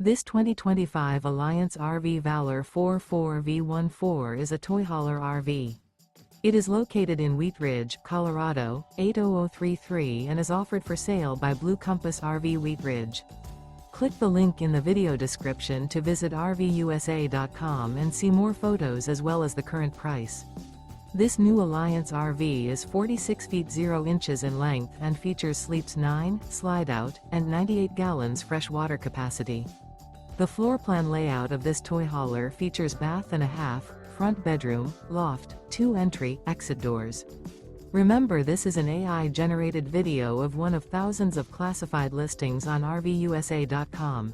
This 2025 Alliance RV Valor 44V14 is a toy hauler RV. It is located in Wheat Ridge, Colorado, 80033 and is offered for sale by Blue Compass RV Wheat Ridge. Click the link in the video description to visit RVUSA.com and see more photos as well as the current price. This new Alliance RV is 46 feet 0 inches in length and features sleeps 9, slide-out, and 98 gallons fresh water capacity. The floor plan layout of this toy hauler features bath and a half, front bedroom, loft, 2 entry, exit doors. Remember, this is an AI-generated video of one of thousands of classified listings on RVUSA.com.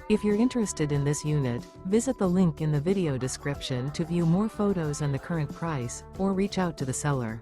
If you're interested in this unit, visit the link in the video description to view more photos and the current price, or reach out to the seller.